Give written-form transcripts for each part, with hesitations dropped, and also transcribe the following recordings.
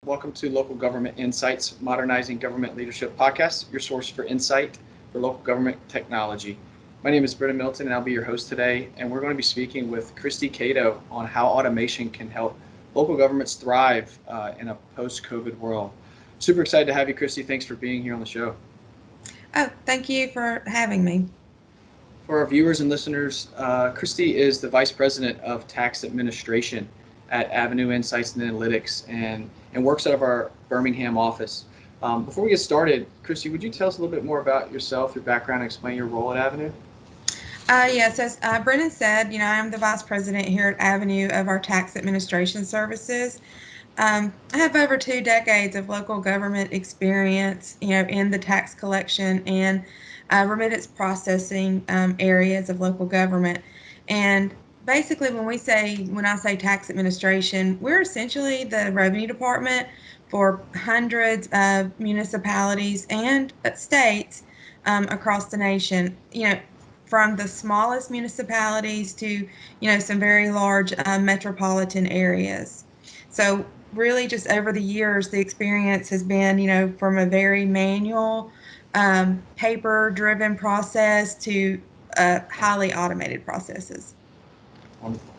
Welcome to Local Government Insights, Modernizing Government Leadership Podcast, your source for insight for local government technology. My name is Brennan Milton, and I'll be your host today. And we're going to be speaking with Christy Cato on how automation can help local governments thrive in a post-COVID world. Super excited to have you, Christy. Thanks for being here on the show. Oh, thank you for having me. For our viewers and listeners, Christy is the Vice President of Tax Administration at Avenue Insights and Analytics and works out of our Birmingham office. Before we get started, Christy, would you tell us a little bit more about yourself, your background, and explain your role at Avenue? Yes, as Brennan said, I'm the vice president here at Avenue of our tax administration services. I have over 2 decades of local government experience, in the tax collection and remittance processing areas of local government. And basically, when I say tax administration, we're essentially the revenue department for hundreds of municipalities and states across the nation. From the smallest municipalities to some very large metropolitan areas. So really just over the years, the experience has been, from a very manual, paper driven process to highly automated processes. Wonderful.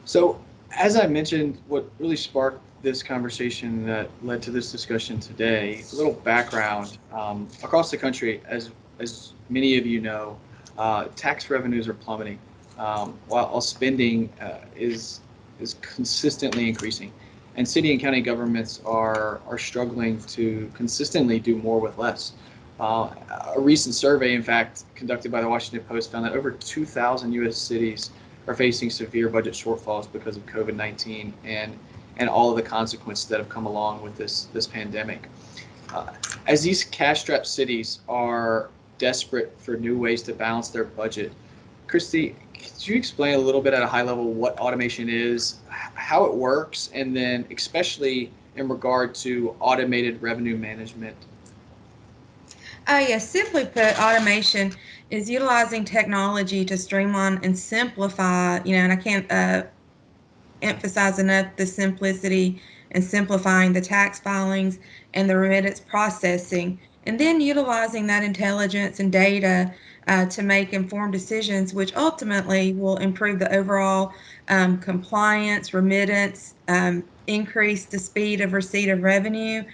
So, as I mentioned, what really sparked this conversation that led to this discussion today, a little background. Across the country, as many of you know, tax revenues are plummeting, while spending is consistently increasing, and city and county governments are struggling to consistently do more with less. A recent survey, in fact, conducted by the Washington Post, found that over 2,000 U.S. cities are facing severe budget shortfalls because of COVID-19 and all of the consequences that have come along with this pandemic. Uh, as these cash-strapped cities are desperate for new ways to balance their budget, Christy, could you explain a little bit at a high level what automation is, how it works, and then especially in regard to automated revenue management? Yes, simply put, automation is utilizing technology to streamline and simplify, and I can't emphasize enough the simplicity and simplifying the tax filings and the remittance processing, and then utilizing that intelligence and data to make informed decisions, which ultimately will improve the overall compliance, remittance, increase the speed of receipt of revenue.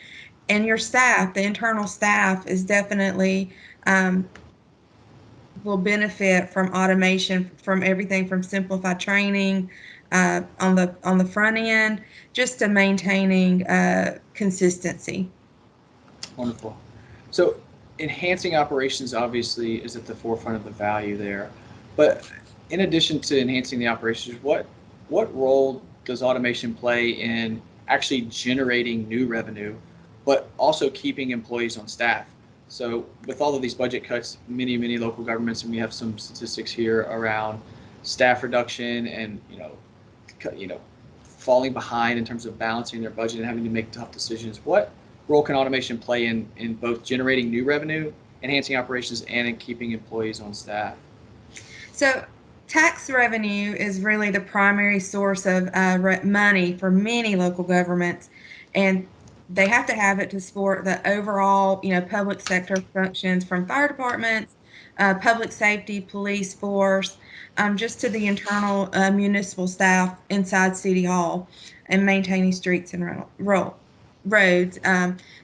And your staff, the internal staff, is definitely um, will benefit from automation, from everything from simplified training on the front end, just to maintaining consistency. Wonderful. So enhancing operations obviously is at the forefront of the value there. But in addition to enhancing the operations, what role does automation play in actually generating new revenue, but also keeping employees on staff? So with all of these budget cuts, many local governments, and we have some statistics here around staff reduction and you know falling behind in terms of balancing their budget and having to make tough decisions. What role can automation play in both generating new revenue, enhancing operations, and in keeping employees on staff? So, tax revenue is really the primary source of money for many local governments, and they have to have it to support the overall, public sector functions from fire departments, public safety, police force, just to the internal municipal staff inside City Hall, and maintaining streets and roads.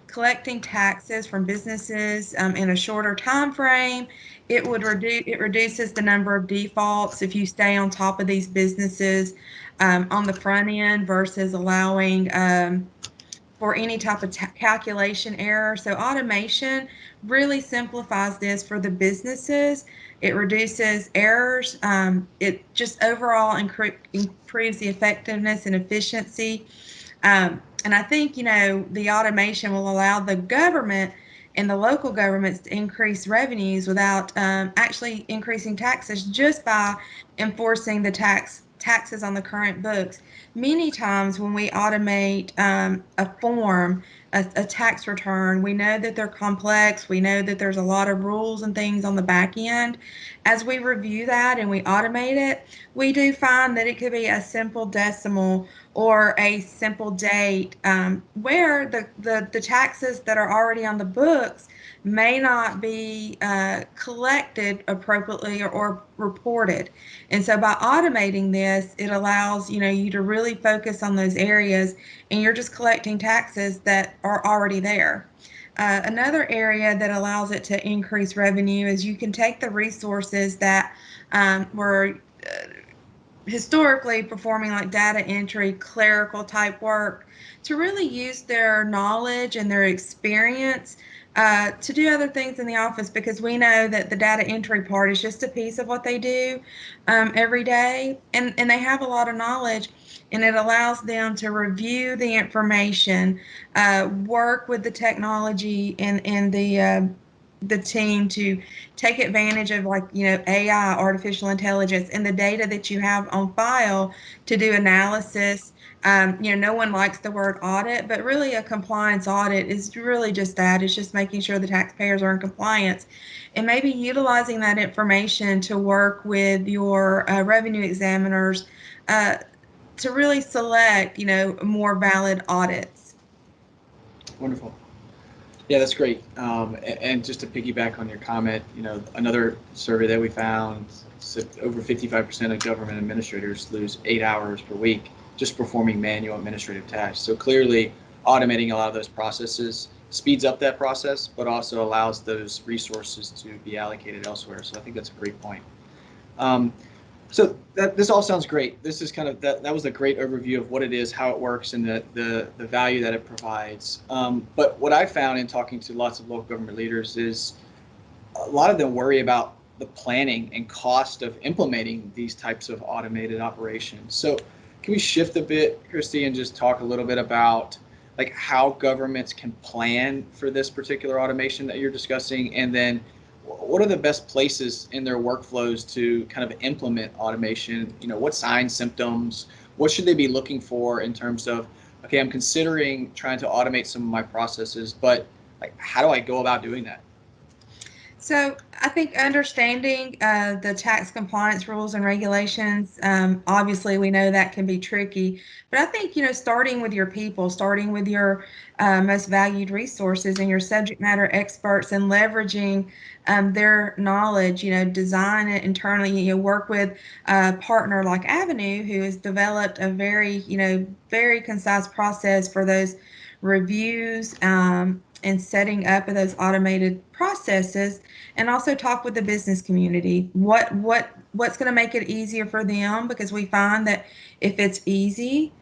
Collecting taxes from businesses in a shorter time frame, it reduces the number of defaults if you stay on top of these businesses on the front end versus allowing for any type of calculation error. So automation really simplifies this for the businesses. It reduces errors. It just overall improves the effectiveness and efficiency. And I think, the automation will allow the government and the local governments to increase revenues without actually increasing taxes, just by enforcing the tax taxes on the current books. Many times when we automate a form, a tax return, we know that they're complex. We know that there's a lot of rules and things on the back end. As we review that and we automate it, we do find that it could be a simple decimal or a simple date, where the taxes that are already on the books may not be collected appropriately or reported. And so by automating this, it allows, you to really focus on those areas, and you're just collecting taxes that are already there. Another area that allows it to increase revenue is you can take the resources that were historically performing like data entry, clerical type work, to really use their knowledge and their experience to do other things in the office, because we know that the data entry part is just a piece of what they do every day, and they have a lot of knowledge, and it allows them to review the information, work with the technology and the team to take advantage of, like, AI, artificial intelligence, and the data that you have on file to do analysis. No one likes the word audit, but really a compliance audit is really just that. It's just making sure the taxpayers are in compliance, and maybe utilizing that information to work with your revenue examiners uh, to really select, more valid audits. Wonderful. Yeah, that's great. And just to piggyback on your comment, another survey that we found, over 55% of government administrators lose 8 hours per week just performing manual administrative tasks. So clearly, automating a lot of those processes speeds up that process, but also allows those resources to be allocated elsewhere. So I think that's a great point. Um, so this all sounds great. This is kind of that was a great overview of what it is, how it works, and the value that it provides. But what I found in talking to lots of local government leaders is a lot of them worry about the planning and cost of implementing these types of automated operations. So can we shift a bit, Christy, and just talk a little bit about like how governments can plan for this particular automation that you're discussing, and then what are the best places in their workflows to kind of implement automation? What signs, symptoms, what should they be looking for in terms of, okay, I'm considering trying to automate some of my processes, but like, how do I go about doing that? So I think understanding the tax compliance rules and regulations, obviously we know that can be tricky, but I think, starting with your people, starting with your most valued resources and your subject matter experts, and leveraging their knowledge, design it internally. Work with a partner like Avenue, who has developed a very, very concise process for those reviews, and setting up of those automated processes, and also talk with the business community. What's going to make it easier for them? Because we find that if it's easy,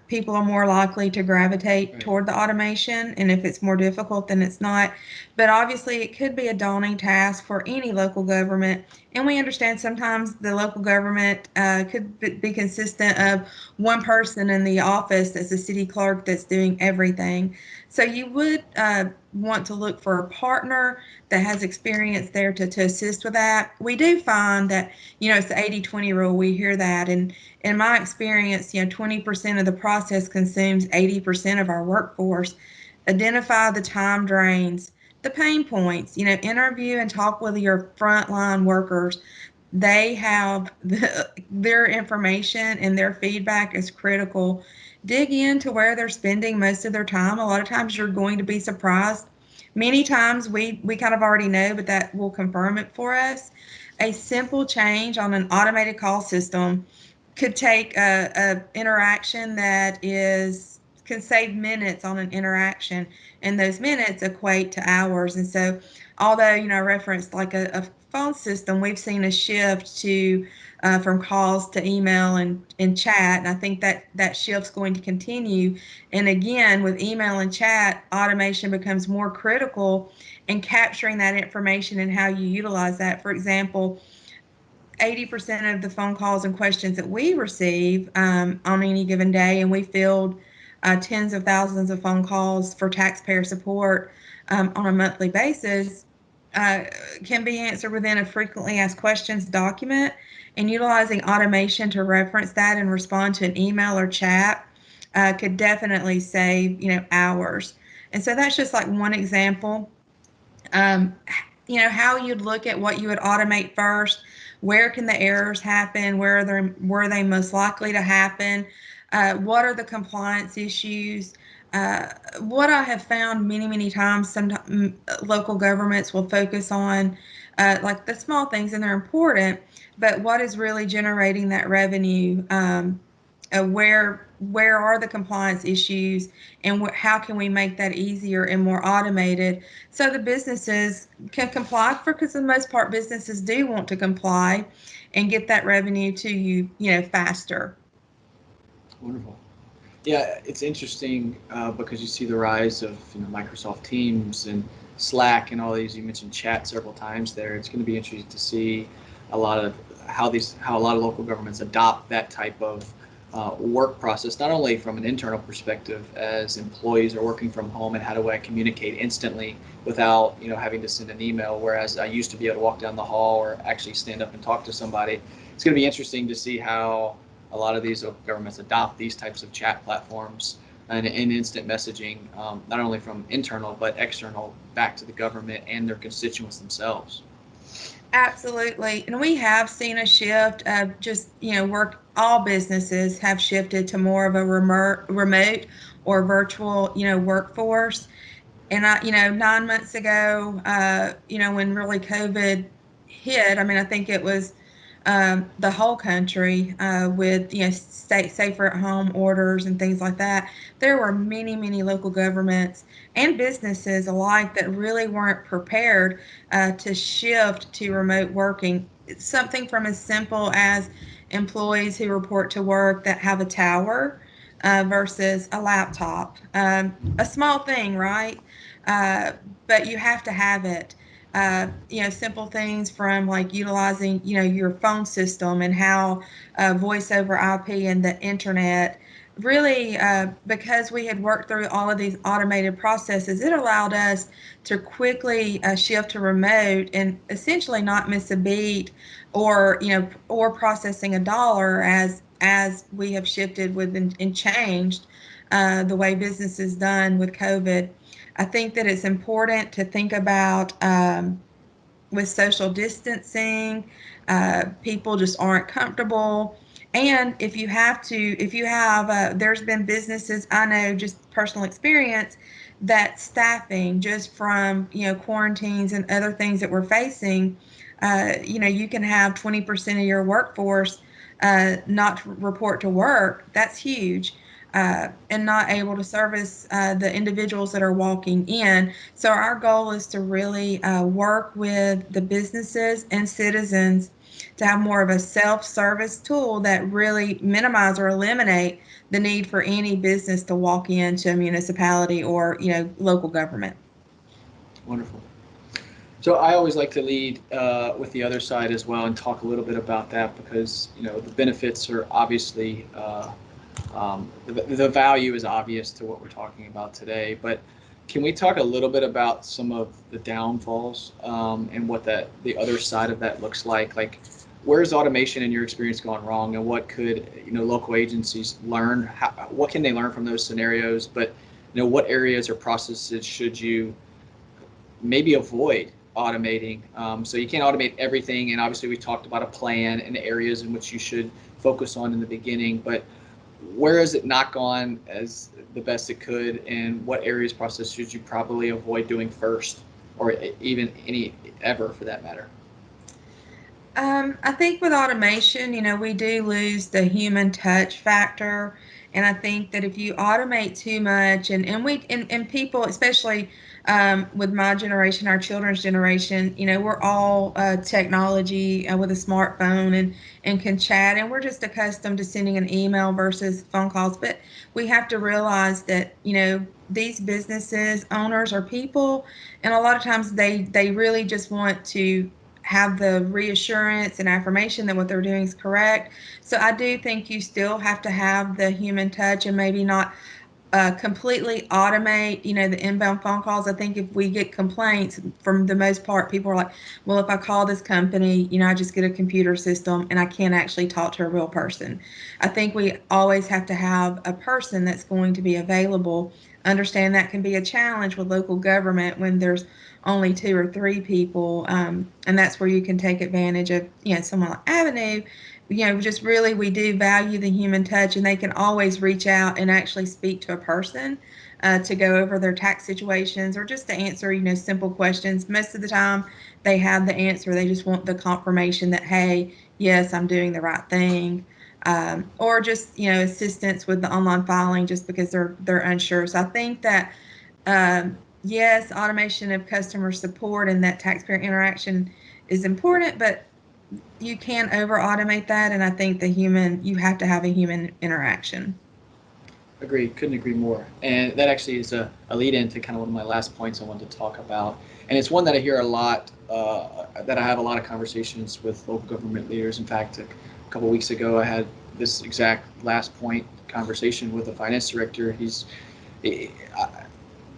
people are more likely to gravitate Right. toward the automation, and if it's more difficult, then it's not. But obviously, it could be a daunting task for any local government, and we understand sometimes the local government could be consistent of one person in the office that's a city clerk that's doing everything. So you would want to look for a partner that has experience there to assist with that. We do find that, it's the 80-20 rule. We hear that. And in my experience, 20% of the process consumes 80% of our workforce. Identify the time drains, the pain points, interview and talk with your frontline workers. They have their information, and their feedback is critical. Dig into where they're spending most of their time. A lot of times you're going to be surprised. Many times we kind of already know, but that will confirm it for us. A simple change on an automated call system could take a interaction that is can save minutes on an interaction, and those minutes equate to hours. And so, although, I referenced like a phone system, we've seen a shift to from calls to email and chat, and I think that shift's going to continue. And again, with email and chat, automation becomes more critical in capturing that information and how you utilize that. For example, 80% of the phone calls and questions that we receive on any given day, and we field tens of thousands of phone calls for taxpayer support on a monthly basis. uh, can be answered within a frequently asked questions document, and utilizing automation to reference that and respond to an email or chat could definitely save, hours. And so that's just like one example. um, how you'd look at what you would automate first. Where can the errors happen? Where are they most likely to happen? What are the compliance issues? uh, what I have found many times, some local governments will focus on like the small things, and they're important, but what is really generating that revenue? Where are the compliance issues, and how can we make that easier and more automated so the businesses can comply? For because for the most part, businesses do want to comply and get that revenue to you, faster. Wonderful. Yeah, it's interesting because you see the rise of Microsoft Teams and Slack and all these. You mentioned chat several times there. It's going to be interesting to see a lot of how a lot of local governments adopt that type of work process, not only from an internal perspective as employees are working from home and how do I communicate instantly without having to send an email, whereas I used to be able to walk down the hall or actually stand up and talk to somebody. It's going to be interesting to see how a lot of these governments adopt these types of chat platforms and instant messaging, not only from internal but external back to the government and their constituents themselves. Absolutely. And we have seen a shift of just, work. All businesses have shifted to more of a remote or virtual, workforce. And 9 months ago, when really COVID hit, I mean, I think it was the whole country with, stay safer at home orders and things like that. There were many local governments and businesses alike that really weren't prepared to shift to remote working. It's something from as simple as employees who report to work that have a tower versus a laptop. A small thing, right? Uh, but you have to have it. Simple things from like utilizing, your phone system and how voice over IP and the internet really, because we had worked through all of these automated processes, it allowed us to quickly shift to remote and essentially not miss a beat or processing a dollar as we have shifted with and changed the way business is done with COVID. I think that it's important to think about with social distancing. People just aren't comfortable. And there's been businesses, I know just personal experience, that staffing just from, quarantines and other things that we're facing, you can have 20% of your workforce not report to work. That's huge. And not able to service the individuals that are walking in. So, our goal is to really work with the businesses and citizens to have more of a self service tool that really minimize or eliminate the need for any business to walk into a municipality or, local government. Wonderful. So I always like to lead with the other side as well and talk a little bit about that because the benefits are obviously the value is obvious to what we're talking about today. But can we talk a little bit about some of the downfalls and what the other side of that looks like? Like, where's automation in your experience gone wrong, and what could local agencies learn? What can they learn from those scenarios? But what areas or processes should you maybe avoid automating? So you can't automate everything, and obviously we talked about a plan and the areas in which you should focus on in the beginning, but where has it not gone as the best it could, and what areas process should you probably avoid doing first, or even any ever for that matter? I think with automation, we do lose the human touch factor. And I think that if you automate too much, and people, especially with my generation, our children's generation, we're all technology with a smartphone and can chat, and we're just accustomed to sending an email versus phone calls. But we have to realize that, these businesses owners are people, and a lot of times they really just want to have the reassurance and affirmation that what they're doing is correct. So I do think you still have to have the human touch and maybe not completely automate, the inbound phone calls. I think if we get complaints, from the most part, people are like, well, if I call this company, I just get a computer system and I can't actually talk to a real person. I think we always have to have a person that's going to be available. Understand that can be a challenge with local government when there's only two or three people, and that's where you can take advantage of, someone like Avenue. Just really, we do value the human touch, and they can always reach out and actually speak to a person to go over their tax situations or just to answer, simple questions. Most of the time, they have the answer. They just want the confirmation that, hey, yes, I'm doing the right thing. Or just, assistance with the online filing just because they're unsure. So I think that yes, automation of customer support and that taxpayer interaction is important, but you can't over automate that. And I think you have to have a human interaction. Agreed. Couldn't agree more. And that actually is a lead in to kind of one of my last points I wanted to talk about. And it's one that I hear a lot, that I have a lot of conversations with local government leaders. In fact, a couple of weeks ago, I had this exact last point conversation with the finance director.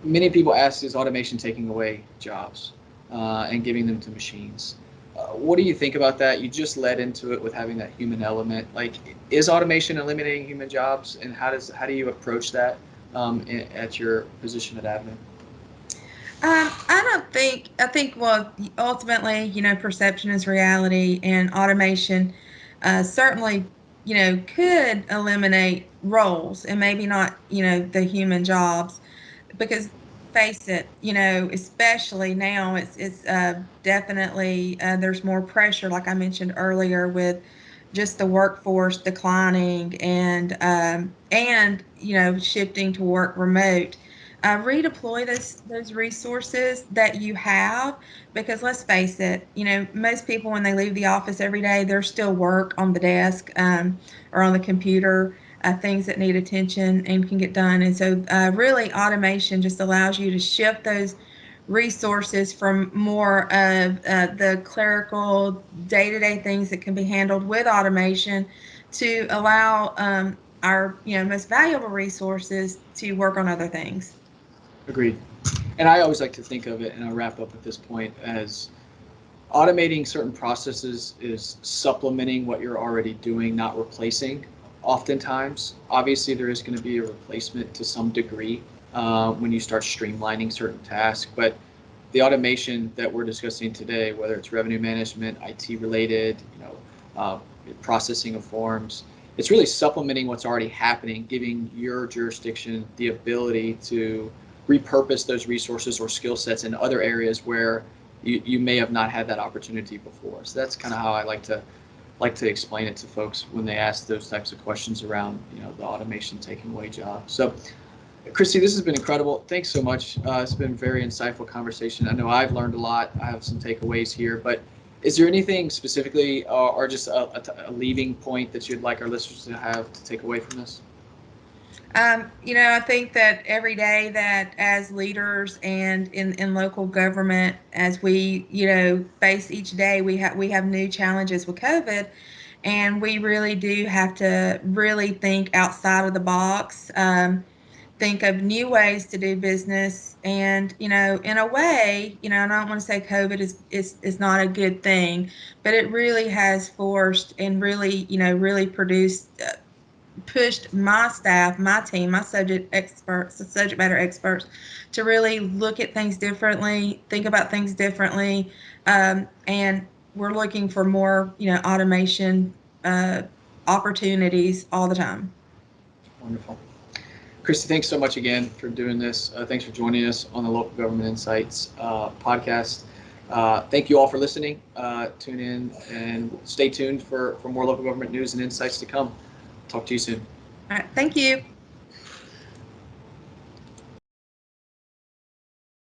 Many people ask, is automation taking away jobs and giving them to machines? What do you think about that? You just led into it with having that human element. Like, is automation eliminating human jobs, and how do you approach that at your position at Avenue? I don't think, I think, well, ultimately, perception is reality, and automation certainly, could eliminate roles and maybe not, the human jobs, because face it, especially now, it's definitely, there's more pressure, like I mentioned earlier, with just the workforce declining and shifting to work remote. Redeploy those resources that you have, because let's face it, most people, when they leave the office every day, there's still work on the desk, or on the computer, things that need attention and can get done. And so really, automation just allows you to shift those resources from more of the clerical day-to-day things that can be handled with automation, to allow our most valuable resources to work on other things. Agreed. And I always like to think of it, and I'll wrap up at this point, as automating certain processes is supplementing what you're already doing, not replacing. Oftentimes, obviously, there is going to be a replacement to some degree when you start streamlining certain tasks. But the automation that we're discussing today, whether it's revenue management, IT related, processing of forms, it's really supplementing what's already happening, giving your jurisdiction the ability to repurpose those resources or skill sets in other areas where you may have not had that opportunity before. So that's kind of how I like to explain it to folks when they ask those types of questions around the automation taking away jobs. So, Christy, this has been incredible. Thanks so much. It's been a very insightful conversation. I know I've learned a lot. I have some takeaways here, but is there anything specifically or just a leaving point that you'd like our listeners to have to take away from this? I think that every day, that as leaders and in local government, as we, face each day, we have new challenges with COVID, and we really do have to really think outside of the box, think of new ways to do business, and in a way, and I don't want to say COVID is not a good thing, but it really has forced and really, really produced. Pushed my staff, my team, my subject matter experts, to really look at things differently, think about things differently, and we're looking for more, automation opportunities all the time. Wonderful. Christy, thanks so much again for doing this. Thanks for joining us on the Local Government Insights podcast. Thank you all for listening. Tune in and stay tuned for more local government news and insights to come. Talk to you soon. All right. Thank you.